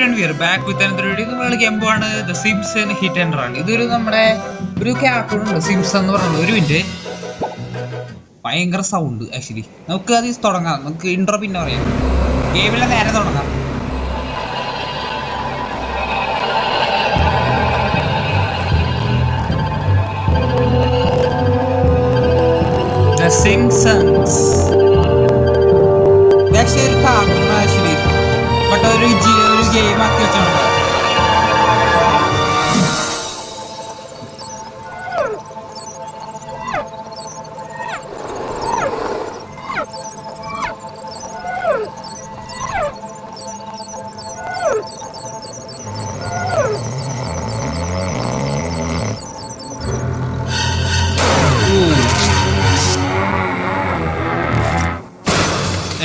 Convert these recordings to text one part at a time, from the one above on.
And we're back with another video. നമ്മൾ ഗെയിമാണ് the Simpson hit and run. ഇതൊരു നമ്മുടെ ഒരു കാർട്ടൂൺ ഉണ്ട് സിംസൺ എന്ന് പറയുന്നത്. ഒരു മിനിറ്റ്, ഭയങ്കര സൗണ്ട് ആക്ച്വലി. നമുക്ക് അത് തുടങ്ങാം. നമുക്ക് ഇൻട്രോ പിന്നെ പറയാം. ഗെയിമിലെ നേരെ തുടങ്ങാം. The Simpsons. ആക്ച്വലി ഒരു കാർട്ടൂൺ ആക്ച്വലി, ബട്ട് ഒരു ഗെയിം ആക്കി വെച്ചോണ്ട്.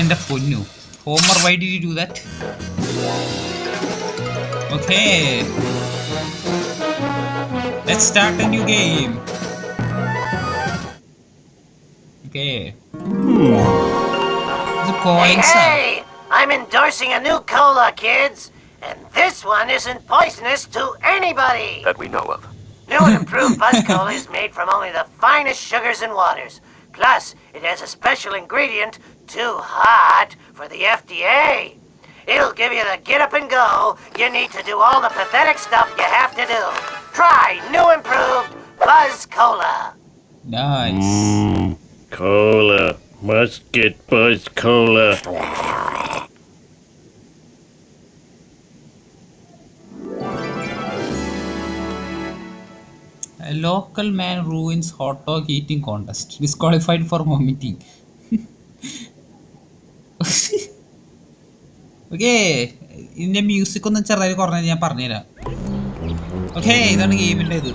എന്റെ പൊന്നു Homer, why did you do that? Okay, let's start a new game. Okay. The coins. Hey, I'm endorsing a new cola, kids, and this one isn't poisonous to anybody. That we know of. New and improved Buzz Cola is made from only the finest sugars and waters. Plus, it has a special ingredient, too hot for the FDA. It'll give you the get up and go you need to do all the pathetic stuff you have to do. Try new improved Buzz Cola. Nice. Cola. Must get Buzz Cola. A local man ruins hot dog eating contest. Disqualified for vomiting. Okay, ഇതിന്റെ music ഒന്ന് ചെറുതായി കുറഞ്ഞാൽ ഞാൻ പറഞ്ഞുതരാം. Okay, ഇതാണ് ഗെയിമിൻ്റെ ഇത്.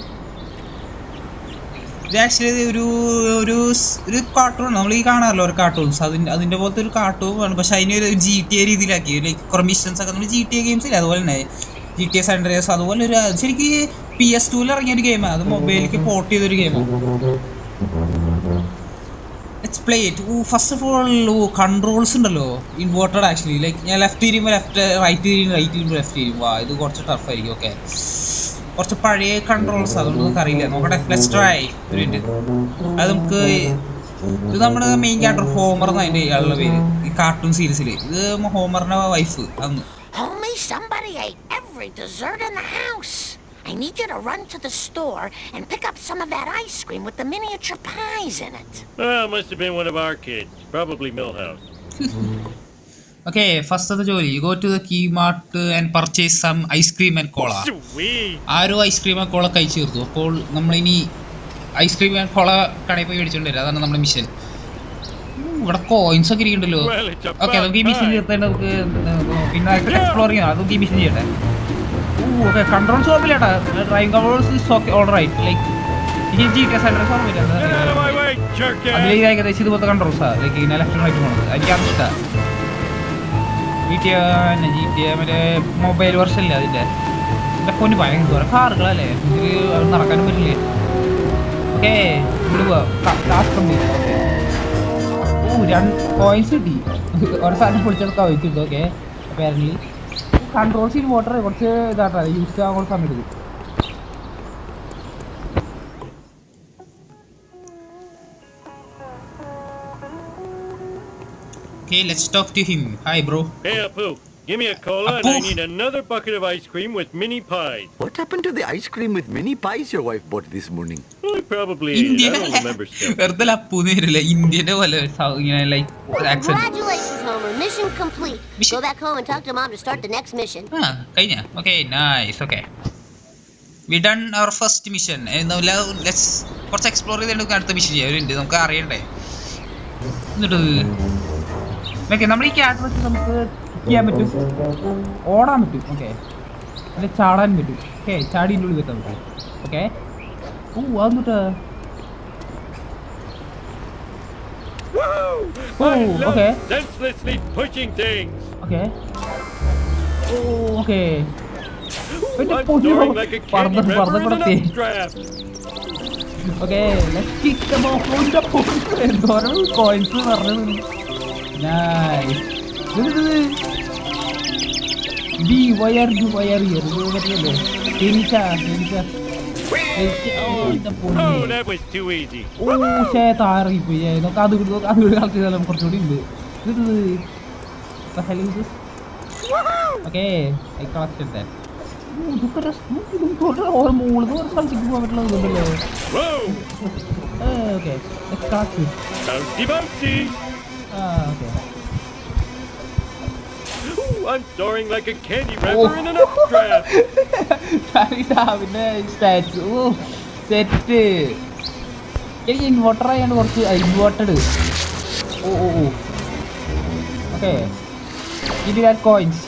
ഇത് ആക്ച്വലി ഒരു കാർട്ടൂൺ നമ്മൾ ഈ കാണാറല്ലോ, ഒരു കാർട്ടൂൺസ് അതിൻ്റെ പോലത്തെ ഒരു കാർട്ടൂൺ ആണ്. പക്ഷെ അതിനൊരു GTA രീതിയിലാക്കി. ലൈക്ക് കുറേ മിഷൻസ് ഒക്കെ നമ്മൾ GTA ഗെയിംസ് ഇല്ല അതുപോലെ തന്നെ GTA San Andreas അതുപോലെ ഒരു ശരിക്കും PS2 ഇറങ്ങിയൊരു ഗെയിമാണ്. അത് മൊബൈലിലേക്ക് പോർട്ട് ചെയ്തൊരു ഗെയിമാണ്. Let's play it. First of all, controls ഉണ്ടല്ലോ ഇൻവേർട്ടഡ് ആക്ച്വലി. ലൈക്ക് ഞാൻ ലെഫ്റ്റ് തിരിയുമ്പോൾ ലെഫ്റ്റ്, റൈറ്റ് തിരിയുമ്പോൾ റൈറ്റ് തിരിയുമ്പോൾ ലെഫ്റ്റ് തിരിയും. ഇത് കുറച്ച് ടഫ് ആയിരിക്കും. ഓക്കെ, കുറച്ച് പഴയ കൺട്രോൾസ്, അതുകൊണ്ട് നമുക്ക് അറിയില്ല. നോക്കട്ടെ, ലെറ്റ്സ് ട്രൈ. ഒരു മിനിറ്റ്, അത് നമുക്ക് ഇത് നമ്മുടെ മെയിൻ ക്യാരക്ടർ ഹോമർ എന്ന് അതിൻ്റെ ആളുടെ പേര് ഈ കാർട്ടൂൺ സീരീസിൽ. ഇത് ഹോമറിന്റെ വൈഫ്. അന്ന് Homie, somebody ate every dessert in the house. I need you to run to the store and pick up some of that ice cream with the miniature pies in it. Must have been one of our kids. Probably Millhouse. Okay, first of the jolly, you go to the key mart and purchase some ice cream and cola. Sweet. ആരോ ice cream and cola കഴിച്ചു തീർത്തു. അപ്പോൾ നമ്മളിനി ice cream and കോള കടയിൽ പോയി മേടിച്ചോണ്ട് വരാം. അതാണ് നമ്മുടെ മിഷൻ. ഇവിടെ കോയിൻസ് ഒക്കെ ഇരിക്കുന്നുണ്ടല്ലോ. ഓക്കെ, നമുക്ക് ഈ മിഷൻ തീർത്തേണ്ട. നമുക്ക് പിന്നെ എക്സ്പ്ലോർ ചെയ്യാം. നമുക്ക് ഈ മിഷൻ ചെയ്യട്ടെ. ഓക്കെ, കൺട്രോൾസ് കുഴപ്പമില്ലേട്ടാ. Driving controls is okay, all right. Like GTA San Andreas ഓർമ്മയില്ല, അതിൽ ഏകദേശം ഇതുപോലത്തെ കൺട്രോൾസാണ്. ലൈക്ക് ഇങ്ങനെ ലെഫ്റ്റ് റൈറ്റ് പോകുന്നത് എനിക്കത് ഇഷ്ടമാണ്. GTA മറ്റേ മൊബൈൽ വെർഷൻ ഇല്ല അതിൻ്റെ. എൻ്റെ പൊന്ന് ഭയങ്കര കാറുകളല്ലേ, ഇതിൽ നടക്കാനും പറ്റില്ലേ. ഓക്കെ, ഇവിടെ പോവാം. രണ്ട് കോയിൻസ് കിട്ടി. ഒരു സാധനം പൊളിച്ചെടുക്കാൻ വെച്ചിട്ടു. ഓക്കെ, അപ്പാരൻ്റ്ലി കൺട്രോൾസ് ഇൻവേർട്ടർ കുറച്ച് ഇതാട്ടാ യൂസ് ചെയ്യാൻ കുറച്ച് സമയം എടുക്കും. Okay, let's talk to him. Hi, bro. Hey, Apu. Give me a cola and I need another bucket of ice cream with mini pies. What happened to the ice cream with mini pies your wife bought this morning? Well, I probably ate it. I don't remember stuff. വെറുതെ അപ്പൂന്ന് വരില്ല, ഇന്ത്യന്റെ പോലെ ഇങ്ങനെ like accent. Congratulations, Homer. Mission complete. Go back home and talk to Mom to start the next mission. കഴിഞ്ഞ. Okay, nice. Okay, we done our first mission. Let's കുറച്ച് explore ചെയ്തിട്ട് അടുത്ത mission ചെയ്യാറുണ്ട്. നമുക്ക് അറിയണ്ടേ എന്നിട്ട്. ഓക്കെ, നമ്മൾ ഈ ക്യാരക്ടർ വെച്ച് നമുക്ക് ചെയ്യാൻ പറ്റും, ഓടാൻ പറ്റും. ഓക്കെ, അല്ലെ ചാടാൻ പറ്റും. ഓക്കെ, ചാടിൻ്റെ ഉള്ളിൽ വെക്കാൻ പറ്റും. ഓക്കെ, അതെന്നിട്ട് Okay. Senselessly pushing things. Okay. Okay. I'm soaring like a candy wrapper in an updraft. Okay, let's kick them off. എന്തോരം കോയിൻസ് പറഞ്ഞത്. Nice. why are you here? Tenisa. Oh, that was too easy. താറി പോയി നോക്ക് അത് കളിച്ചാലും കുറച്ചുകൂടി ഉണ്ട് okay I collected that ഇതൊക്കെ മുകളിൽ കളിച്ചിട്ട് പോകാൻ പറ്റുള്ളതുണ്ടല്ലോ okay Bouncy. Okay I'm soaring like a candy wrapper in an updraft. പിന്നെ സെറ്റ് എനിക്ക് ഇൻവെർട്ടർ ആയാണ്ട് കുറച്ച് ഇൻവെർട്ടഡ് ഓക്കെ ഇത് കോയിൻസ്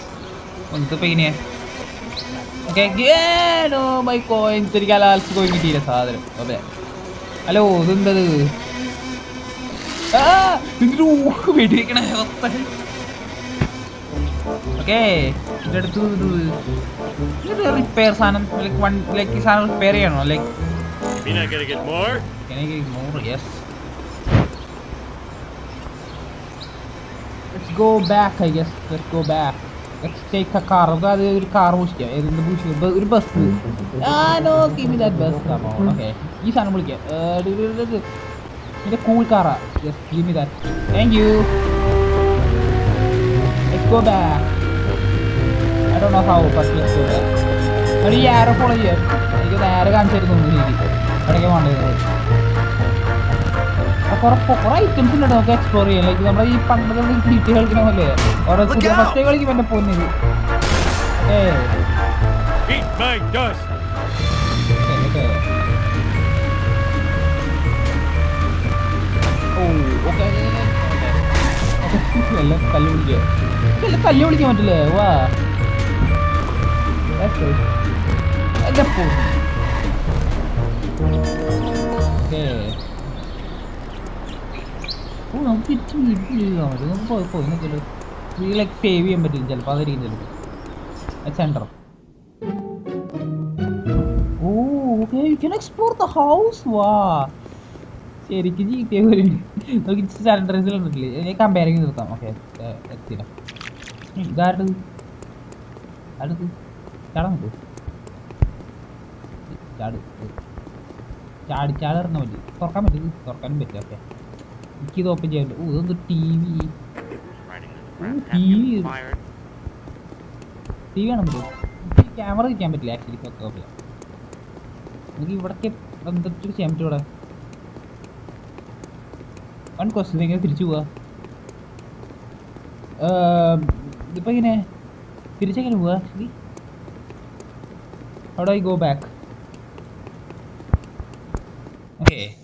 ഒന്നിപ്പോൾ എങ്ങനെയാ ഓക്കെ നോ മൈ കോയിൻസ് എനിക്ക് അലാൽസ് കോയിൻ കിട്ടിയില്ല സാധനം അതെ ഹലോ ഇതെന്തത് ഇതിന് വെടിവെക്കണ അവസ്ഥ ഓക്കെ ഇതിൻ്റെ അടുത്ത് ഇത് റിപ്പയർ സാധനം ലൈക്ക് ഈ സാധനം റിപ്പയർ ചെയ്യണോ like You're not gonna get more? Can I get more? Yes. Let's go back, I guess. Let's go back. Let's take a car. That's a car. Who's here? Is in the bush? A bus. Ah, no, give me that bus. Come on. Okay. This one will get. It's a cool car. Just give me that. Thank you. Let's go back. I don't know how, but let's go back. But ഈ ആരോ follow ചെയ്യാം എനിക്ക് നേരെ കാണിച്ചായിരുന്നു ശരി അവിടേക്ക് വേണ്ടത് കുറെ items ഉണ്ട് നമുക്ക് എക്സ്പ്ലോർ ചെയ്യാം ലൈക്ക് നമ്മുടെ ഈ പണ്ടത്തെ ചീറ്റ് കളിക്കണ പോലെ ഓരോ പുതിയ ഫസ്റ്റ് കളിക്കും എൻ്റെ പൊന്നത് കല്ല് വിളിക്കാൻ പറ്റില്ലേ വാ എന്റെ ഫോൺ നമുക്ക് തിരിച്ച് വീട്ടിൽ മതി നമുക്ക് പോയിന്നൊക്കെയല്ലോ ലൈക്ക് സേവ് ചെയ്യാൻ പറ്റും ചിലപ്പോൾ അതായിരിക്കും ചിലപ്പോൾ centre oh okay you can explore the house വാ ശരിക്കും GTA പോലെ നമുക്ക് സാനിറ്റൈസർ ഉണ്ടല്ലേ ഞാൻ കമ്പയറിങ് നിർത്താം ഓക്കെ എത്തില്ല ഇതാരത് അടുത്ത് ചാടാൻ പറ്റുമോ ചാടിറങ്ങാൻ പറ്റും തുറക്കാൻ പറ്റും തുറക്കാനും പറ്റും ഓക്കെ എനിക്കിത് ഓപ്പൺ ചെയ്യാൻ പറ്റും ഇതൊന്ന് ടി വി കാണാൻ പറ്റും ക്യാമറ വയ്ക്കാൻ പറ്റില്ല ആക്ച്വലി ഓക്കെ നമുക്ക് ഇവിടേക്ക് എന്തൊക്കെ ചെയ്യാൻ പറ്റും ഇവിടെ വൺ ക്വസ്റ്റ്യൻ എങ്ങനെ തിരിച്ചു പോവാ ഇതിപ്പോൾ ഇങ്ങനെ തിരിച്ചെങ്ങനെ പോവാ actually How do I go back? Okay.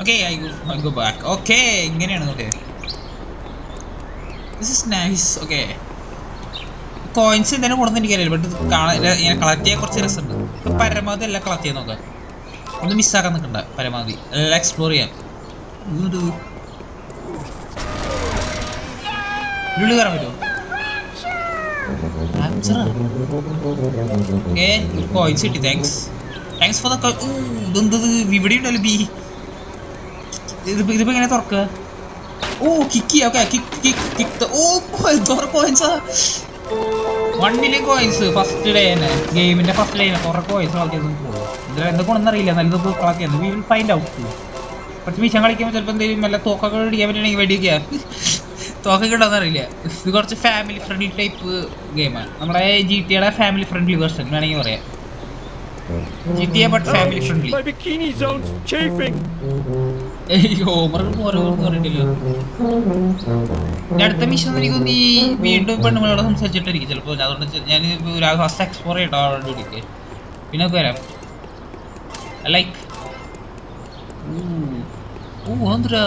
Okay, I go back. Okay, ഇങ്ങനെയാണ് okay. This is nice. Okay. Coins എന്തെങ്കിലും കൊണ്ടു എനിക്കറിയില്ല ബട്ട് ഇങ്ങനെ കളക്ട് ചെയ്യാൻ കുറച്ച് രസമുണ്ട് പരമാവധി എല്ലാം കളക്ട് ചെയ്യാൻ നോക്കാം ഒന്നും മിസ്സാക്കാൻ നിൽക്കണ്ട പരമാവധി എല്ലാം എക്സ്പ്ലോർ ചെയ്യാൻ ഉള്ളിൽ കയറാൻ പറ്റുമോ കോയിൻസ് കിട്ടി താങ്ക്സ് ഫോർ ദ ഇതെന്തത് ഇവിടെ ഉണ്ടല്ലോ ബി ഇതിപ്പോ എങ്ങനെ തുറക്കുക ഓ കിക്ക് ഓക്കെ കിക്ക് ഓ എന്തോരം കോയിൻസാ 1 million കോയിൻസ് ഫസ്റ്റ് ഡേ തന്നെ ഗെയിമിന്റെ ഫസ്റ്റ് ഡേ കുറെ കോയിൻസ് കളക്ട് ചെയ്ത് ഇതിൽ എന്തൊക്കെ അറിയില്ല നല്ലതൊക്കെ കളക്ട് ചെയ്യുന്നത് വി വിൽ ഫൈൻഡ് ഔട്ട് കുറച്ച് മിഷൻ കളിക്കുമ്പോൾ ചിലപ്പോൾ എന്തെങ്കിലും നല്ല തോക്കൊക്കെ അടിക്കാൻ പറ്റുകയാണെങ്കിൽ വെടിക്കുക തോക്കൊക്കെ ഇടാന്നറിയില്ല ഇത് കുറച്ച് ഫാമിലി ഫ്രണ്ട്ലി ടൈപ്പ് ഗെയിമാണ് നമ്മുടെ GTA ഫാമിലി ഫ്രണ്ട്ലി വേർഷൻ വേണമെങ്കിൽ പറയാം GTA ബട്ട് ഫാമിലി ഫ്രണ്ട്ലി അടുത്ത മിഷൻ എനിക്ക് നീ വീണ്ടും പെണ്ണുങ്ങളോട് സംസാരിച്ചിട്ടായിരിക്കും ചിലപ്പോൾ അതുകൊണ്ട് ഞാൻ ഫസ്റ്റ് എക്സ്പ്ലോർ ചെയ്യട്ടോ അവരുടെ വീട്ടിലേക്ക് പിന്നെ വരാം like എന്തിരാ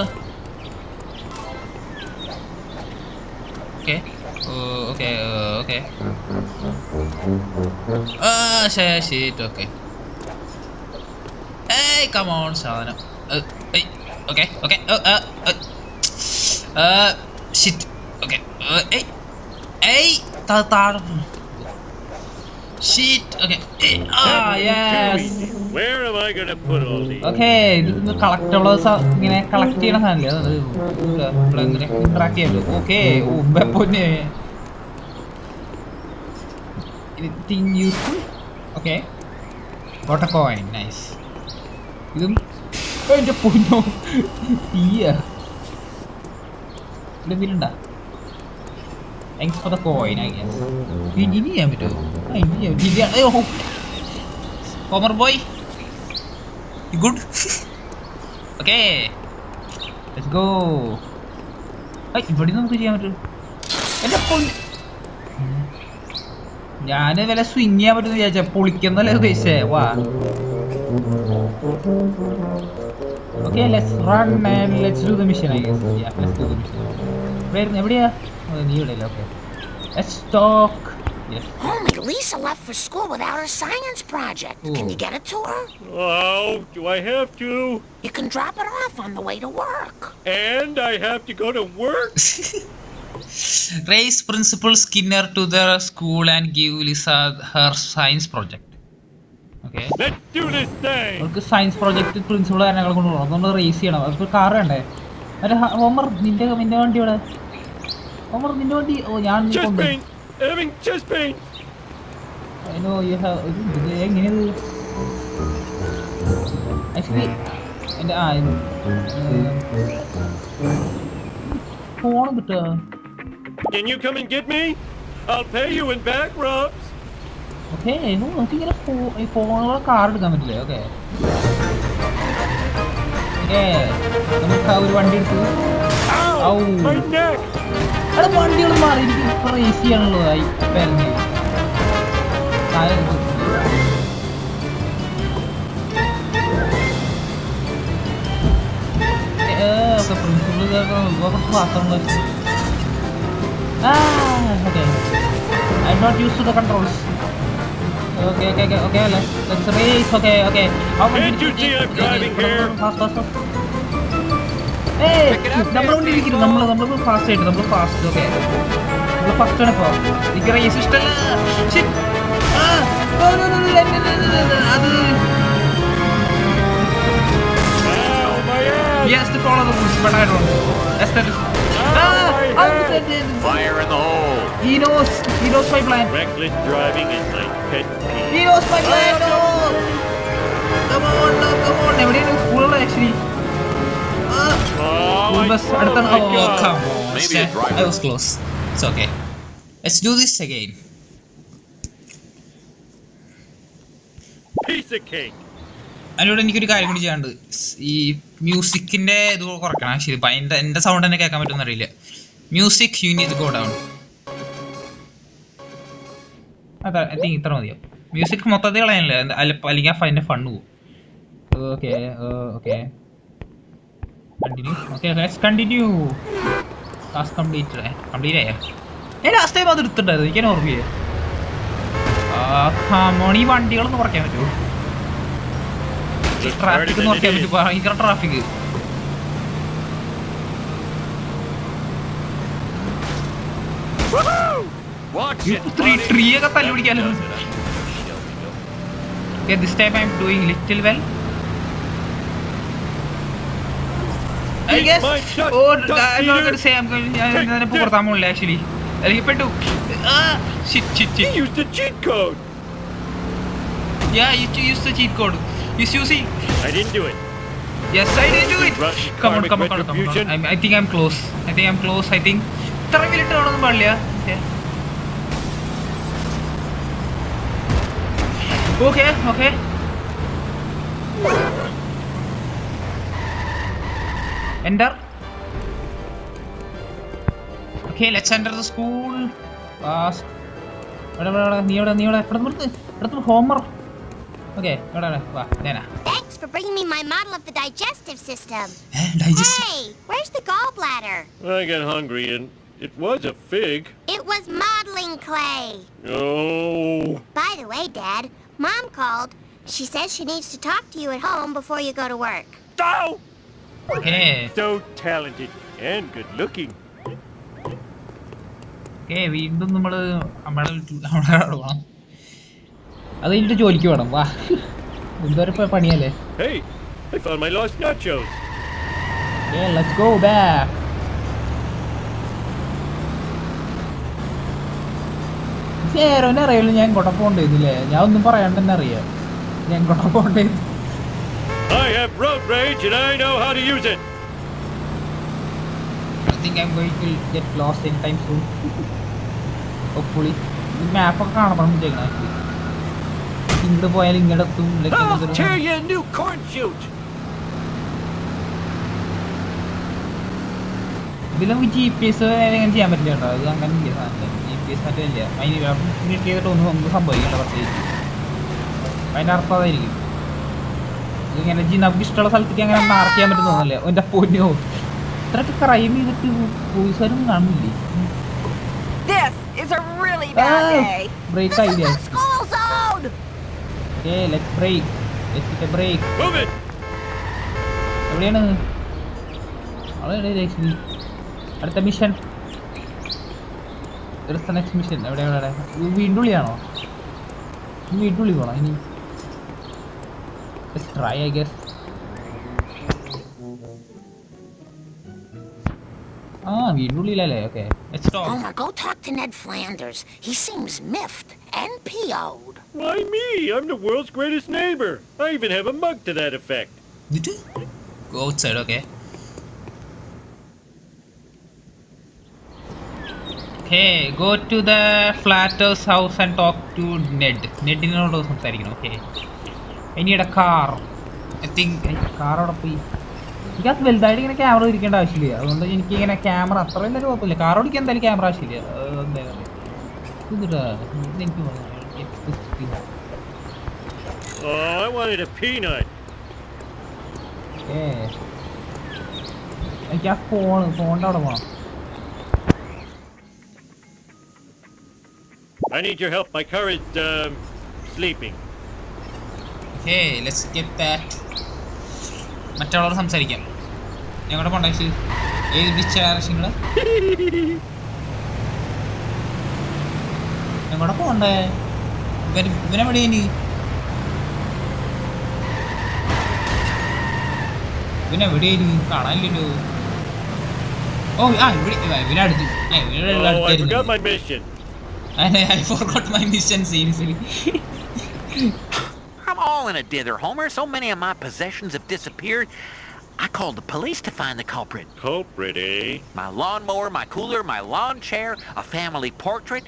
Okay. Shit, okay. Hey, come on, Sana. Okay. Shit. Okay. Hey, shit. Okay. Yes. Where am I gonna put all these? Okay, this collectibles ഇങ്ങനെ കളക്ട് ചെയ്യണ സാധനല്ലേ അത് ഇന്ററാക്ട് ചെയ്യാൻ പറ്റും okay വെപ്പന് anything useful? Okay. Got a coin. Nice. ഇതും എൻ്റെ പൊന്നോ തീയ ഇതെന്തിലുണ്ടാ? Thanks for the coin, I guess. ഇനി ചെയ്യാൻ പറ്റുമോ? ഇനി ചെയ്യാൻ പറ്റുമോ? Homer boy, you good? Okay, let's go. ഇവിടെ നമുക്ക് ചെയ്യാൻ പറ്റും. എൻ്റെ പൊന്ന് ഞാൻ വില സ്വിങ് ചെയ്യാൻ പറ്റുമെന്ന് വിചാരിച്ച പൊളിക്കുന്നല്ലേ ഉദ്ദേശിച്ചേ. വാ okay, let's run and let's do the mission, I guess. Yeah, let's do the mission. എവിടെയാ? നീ ഇവിടെയല്ലേ? Okay, let's talk. Yes. Homie, Lisa left for school without her science project. Ooh. Can you get it to her? Oh, do I have to? You can drop it off on the way to work. And I have to go to work? Raise Principal Skinner to the school and give Lisa her science project. Okay. Let's do this thing. അവർക്ക് science project principal ഞങ്ങൾ കൊണ്ടുപോകണം. അതുകൊണ്ട് raise ചെയ്യണം. അവർക്ക് car വേണ്ടേ? അല്ല Homer നിന്റെ വണ്ടി ഇവിടെ. ഹോമർ നിന്റെ വണ്ടി. ഓ ഞാൻ Chest pain. Having chest pain. എങ്ങനെയത് ആക്ച്വലി എൻ്റെ ഫോൺ കിട്ടുക. Can you come and get me? I'll pay you in back rubs. Okay നമുക്കിങ്ങനെ ഫോണുകളെ കാർ എടുക്കാൻ പറ്റില്ലേ? ഓക്കെ നമുക്ക് ഒരു വണ്ടി എടുത്ത് Ow, my neck. അവിടെ വണ്ടികൾ മാറി എനിക്ക് ഇപ്പൊ റേസ് ചെയ്യാനുള്ളതായി പേരഞ്ഞ് പ്രിൻസിപ്പൾ കുറച്ച് പാത്രങ്ങൾ. Okay I'm not use to the controls. Okay, let's race. Okay. Can't you see I'm driving here? Fast. Hey, നമ്മൾ ഫാസ്റ്റ് ആയിട്ട് നമ്മൾ ഫാസ്റ്റ്. ഓക്കെ നമ്മൾ ഫസ്റ്റ് ആണ് ഇപ്പോൾ. എനിക്ക് റേസ് ഇഷ്ടമല്ല. അത് yes to follow the rules, but I don't know. That's the Fire in the hole. He knows my plan. Reckless driving is my pet peeve. He knows my plan. No. Come on. എവിടെയാണ് school actually? Oh, bus oh അടുത്താണ്. my Oh, God. come on. Maybe a driver. I was close. It's okay. Let's do this again. Piece of cake. അതിനോട് എനിക്കൊരു കാര്യം കൂടി ചെയ്യാണ്ട്. ഈ മ്യൂസിക്കിന്റെ ഇത് കുറയ്ക്കണം ആക്ച്വലി. എൻ്റെ സൗണ്ട് തന്നെ കേൾക്കാൻ പറ്റുമെന്ന് അറിയില്ല. Music you need to go down. അതാ ഐ തിങ്ക് ഇത്ര മതിയോ? മ്യൂസിക് മൊത്തത്തിൽ കളയാനില്ല, അല്ലെങ്കിൽ അതിൻ്റെ ഫണ്ട് പോകും. Okay continue. Okay let's continue. Task complete ആയ. ഞാൻ ലാസ്റ്റ് ടൈം അത് എടുത്തിട്ടുണ്ടായിരുന്നു, എനിക്ക് ഓർമ്മയെ. ഈ വണ്ടികളൊന്നും കുറയ്ക്കാൻ പറ്റുമോ? ട്രാഫിക് ഒന്ന് കുറയ്ക്കാൻ പറ്റും. ഭയങ്കര ട്രാഫിക്. ട്രീ ഒക്കെ തല്ലി പിടിക്കാലോ. This time I'm doing little well. I guess. Oh, I'm not going to say I'm going to put them on actually. Shit. He used the cheat code. Yeah, you used the cheat code. You see? I didn't do it. Yes, I did do it. Come on. I think I'm close. I think. ഇത്ര minute ആണൊന്നും പാടില്ല. Okay. Enter. Okay, let's enter the school. Fast. നീ എവിടെ Homer. Okay, വാ. Thanks for bringing me my model of the digestive system. Digestive. Hey, where's the gallbladder? I got hungry and it was a fig. It was modeling clay. Oh. By the way, Dad, Mom called. She says she needs to talk to you at home before you go to work. Oh! Okay. So talented and good looking. വീണ്ടും നമ്മള് അവിടെ പോകണം. അത് കഴിഞ്ഞിട്ട് ജോലിക്ക് വേണം. വാ, എന്തോരം പണിയല്ലേ. Hey, I found my lost nachos. Yeah, let's go back. ചേരോനെ അറിയാലോ ഞാൻ എങ്ങോട്ടാ പോണ്ടേന്നില്ലേ, ഞാൻ ഒന്നും പറയാണ്ട് തന്നെ അറിയാം ഞാൻ എങ്ങോട്ടാ പോണ്ടേന്ന്. I have road rage and I know how to use it. I think I'm going to get lost anytime soon. Hopefully. ഈ മാപ്പൊക്കെ കാണണം വിചാരിക്കണം. ഇങ്ങോട്ട് പോയാൽ ഇങ്ങോട്ട് എത്തും. I'll tear you a new corn shoot. ഇതിൽ നമുക്ക് GPS എങ്ങനെ ചെയ്യാൻ പറ്റില്ല കേട്ടോ. ഇത് അങ്ങനെ GPS മറ്റില്ല. അതിന് ചെയ്തിട്ട് ഒന്നും സംഭവിക്കണ്ട പ്രത്യേകിച്ച്. അതിൻ്റെ അർത്ഥം അതായിരിക്കും. ഇങ്ങനെ നമുക്ക് ഇഷ്ടമുള്ള സ്ഥലത്തേക്ക് അങ്ങനെ മാർക്ക് ചെയ്യാൻ പറ്റുന്ന തോന്നല്ലേ. എൻ്റെ പൊന്നോ ഇത്രയൊക്കെ ക്രൈം ചെയ്തിട്ട് പോലീസുകാരും കാണില്ലേ. ബ്രേക്ക് ആയില്ലേ. എവിടെയാണ് അടുത്ത മിഷൻ? നെക്സ്റ്റ് മിഷൻ എവിടെ? വീണ്ടും ഉള്ളിയാണോ? വീണ്ടും ഉള്ളി പോണോ ഇനി? Let's try, I guess. വീണ്ടും ഉള്ളിലല്ലേ. Okay, let's talk. Homer, go talk to Ned Flanders. He seems miffed and PO'd. Why me? I'm the world's greatest neighbor. I even have a mug to that effect. Did you? Go outside, okay. Okay, go to the Flanders house and talk to Ned. Nedinോട് സംസാരിക്കണം. Okay. I need a car. I think car അവിടെ പോയി. എനിക്കത് വലുതായിട്ട് ഇങ്ങനെ camera ഇരിക്കേണ്ട ആവശ്യമില്ല. അതുകൊണ്ട് എനിക്ക് ഇങ്ങനെ ക്യാമറ അത്ര വലിയ കുഴപ്പമില്ല. കാർ ഓടിക്കാൻ എന്തായാലും ക്യാമറ ആവശ്യമില്ല. എനിക്ക് Oh, I wanted a peanut. എനിക്ക് ആ ഫോണിൻ്റെ അവിടെ പോകണം. I need your help. My car is sleeping. Hey, let's get that. മറ്റവളോട് സംസാരിക്കാം. ഞങ്ങളുടെ കോണ്ടാക്ട് ഏത് ഡിസ്ചാർജിങ്ങള് ഞങ്ങളുടെ പോണ്ടേ? ഇവനെവിടെ ഇനി? ഇവനെവിടെ കാണാനില്ലല്ലോ. ഓ ഇവനടുത്ത്. I forgot my mission. I forgot my mission, seriously. I'm all in a dither, Homer. So many of my possessions have disappeared. I called the police to find the culprit. Culprit, eh? My lawnmower, my cooler, my lawn chair, a family portrait,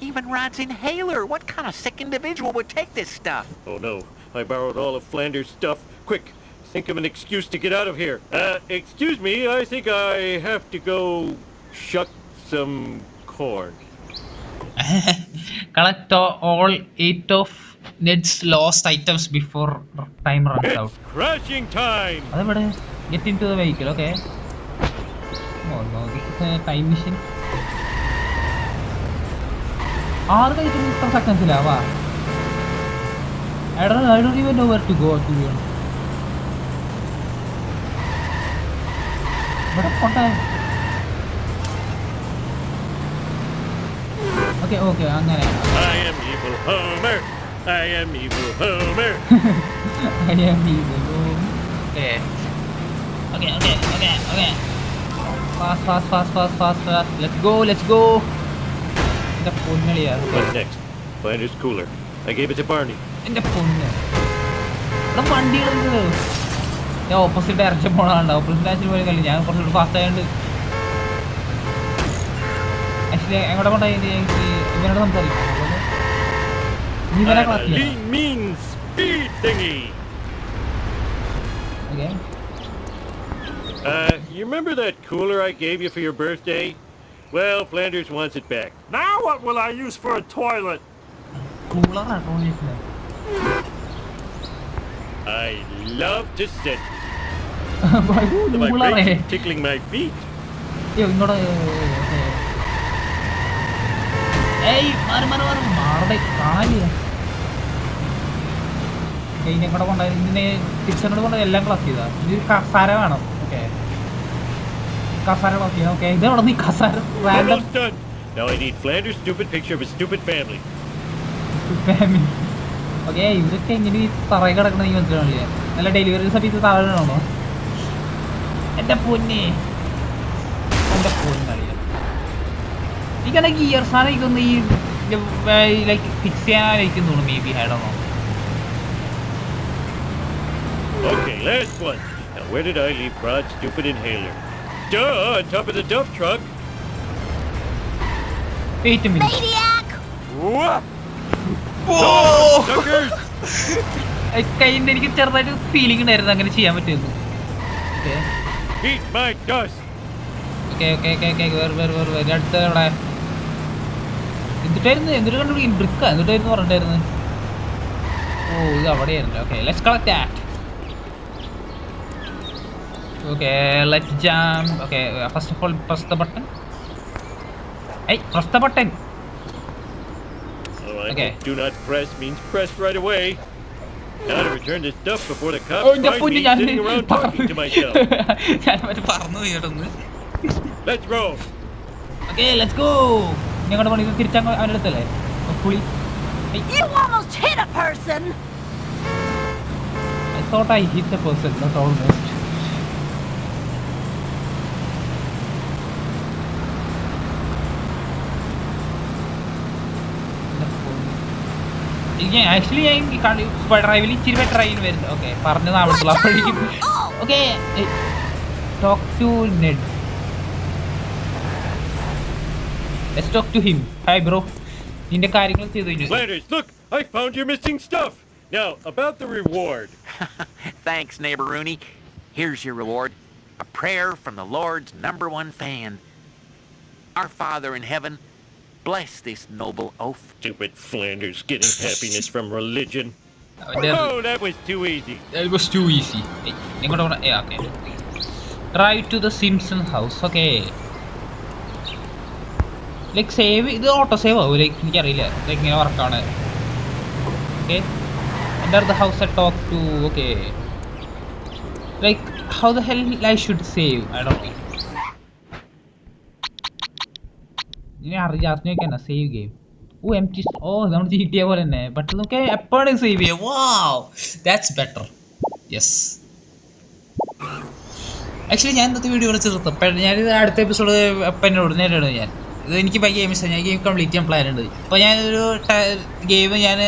even Rod's inhaler. What kind of sick individual would take this stuff? Oh no, I borrowed all of Flanders' stuff. Quick, think of an excuse to get out of here. Excuse me, I think I have to go shuck some corn. Collect all 8 of Ned's lost items before time runs out. It's crashing time. Adavade get into the vehicle, okay? Oh no, this is a time machine. Are you doing some seconds lava? I don't even know where to go to be honest. What a photo. Okay, അങ്ങനെ. I am evil Homer. I am evil Homer. I am evil Homer. Okay. Fast. Let's go. എൻ്റെ പൊന്നളിയാ. What's next? Flanders' cooler. I gave it to Barney. എൻ്റെ പൊന്ന്. ഇവിടെ വണ്ടികളുണ്ട്. ഞാൻ opposite direction പോകണുണ്ട്. Opposite direction പോയി കളി. ഞാൻ കുറച്ചുകൂടി ഫാസ്റ്റ് ആയതുകൊണ്ട് ആക്ച്വലി എങ്ങോട്ട് കൊണ്ടായി ഇവനോട് സംസാരിക്കും. I'm a lean, mean speed thingy. Okay. You remember that cooler I gave you for your birthday? Well, Flanders wants it back. Now what will I use for a toilet? I love to sit. The vibration tickling my feet. ഏയ് മാറുടെ കാണാനില്ല. ഇതിനെക്കൂടെ കൊണ്ടായി ഇതിനെ തിരിച്ചോട് കൊണ്ട് എല്ലാം class ചെയ്താ. ഇത് കസാര വേണം. Okay കസാര class ചെയ്യാം. Okay ഇത് അവിടെ നീ കസാര Almost done. Now I need Flanders' stupid picture of his stupid family. Okay ഇതൊക്കെ എങ്ങനെ തറയിൽ കിടക്കണ നീ മനസ്സിലാവില്ലേ? നല്ല ഡെലിവറി സമയത്ത് താഴെയാണോ? എൻ്റെ പൊന്നേ എനിക്കാണെങ്കിൽ ഗിയർ സാധനം എനിക്കൊന്ന് ഈ ലൈക്ക് ഫിക്സ് ചെയ്യാനായിരിക്കും തോന്നുന്നു may be. I don't no. Okay, last one. Now, where did I leave Brod's stupid inhaler? Duh, on top of the dump truck. Wait a minute. Maniac! Suckers! കയ്യിൽ നിന്ന് എനിക്ക് ചെറുതായിട്ട് feeling ഉണ്ടായിരുന്നു അങ്ങനെ ചെയ്യാൻ പറ്റുമെന്ന്. Eat my dust. Okay അടുത്ത എവിടെ എന്തിട്ട് കണ്ടുപിടിക്കും ബ്രിക്ക എന്നിട്ടായിരുന്നു പറഞ്ഞിട്ടായിരുന്നു. ഓ ഇത് അവിടെയായിരുന്നു. Okay let's collect that. Okay let's jump. Okay first of all press the button. Press the button. Oh, I Okay. hope do not press means press right away. Now to return this stuff before the cops Oh, find me sitting around talking to myself. ഞാൻ മറ്റേ പറഞ്ഞു പോയിട്ടൊന്ന്. Let's roll. Okay let's go. ഞങ്ങളുടെ പണി തിരിച്ചങ്ങ് അവൻ്റെ അടുത്തല്ലേ പുളി. You almost hit a person! I thought I hit the person, not almost. Actually ഞാൻ ഡ്രൈവിൽ ഇച്ചിരി ബെറ്റർ ആയി വരുന്നത്. ഓക്കെ പറഞ്ഞത് ആവത്തുള്ളൂ അപ്പോഴേക്കും. Okay talk to Ned. Let's talk to him. Hi bro, നിന്റെ കാര്യങ്ങൾ ചെയ്തു കഴിഞ്ഞു. Flanders, look! I found your missing stuff! Now, about the reward. Thanks, neighbor Rooney. Here's your reward. A prayer from the Lord's #1 fan. Our Father in heaven, bless this noble oaf. Stupid Flanders getting happiness from religion. Oh, that was too easy. It was too easy. ഇങ്ങോട്ട് പോകണം. Okay drive to the Simpson house. Okay like save ഇത് auto save ആവും like എനിക്കറിയില്ല ഇങ്ങനെ വർക്കാണ്. Okay enter the house at talk to. Okay like how the hell I should save. I don't know. ഇനി അറിയാത്ത നോക്കിയാ save game. Oh empty. ഓ നമ്മൾ GTA പോലെ തന്നെ ബട്ട് നമുക്ക് എപ്പോഴും സേവ് ചെയ്യാം. Wow that's better. Yes actually ഞാൻ ഇന്നത്തെ വീഡിയോ ഇവിടെ ചേർത്തപ്പോൾ ഞാനിത് അടുത്ത എപ്പിസോഡ് അപ്പം എന്നോട് നേരിടുന്നു. ഞാൻ ഇത് എനിക്ക് ഭയങ്കര ഗെയിം ഇഷ്ടമാണ്. ഞാൻ ഗെയിം കംപ്ലീറ്റ് ചെയ്യാൻ പ്ലാൻ ഉണ്ട്. അപ്പോൾ ഞാനൊരു ഗെയിം ഞാൻ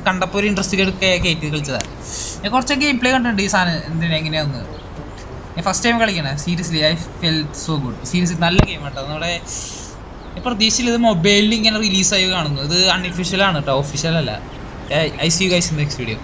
കണ്ടപ്പോൾ ഒരു ഇൻട്രസ്റ്റ് കയറ്റി കളിച്ചതാണ്. ഞാൻ കുറച്ച് ഗെയിം പ്ലേ കണ്ടിട്ടുണ്ട് ഈ സാധനം എന്തിനാ എങ്ങനെയാന്ന്. ഞാൻ ഫസ്റ്റ് ടൈം കളിക്കണേ. Seriously I felt so good. Seriously നല്ല ഗെയിം കേട്ടോ. നമ്മുടെ പ്രതീക്ഷയിൽ ഇത് മൊബൈലിൽ ഇങ്ങനെ റിലീസായി കാണുന്നു. ഇത് അൺഒഫീഷ്യലാണ് കേട്ടോ, ഒഫീഷ്യൽ അല്ല. I see you guys in next video.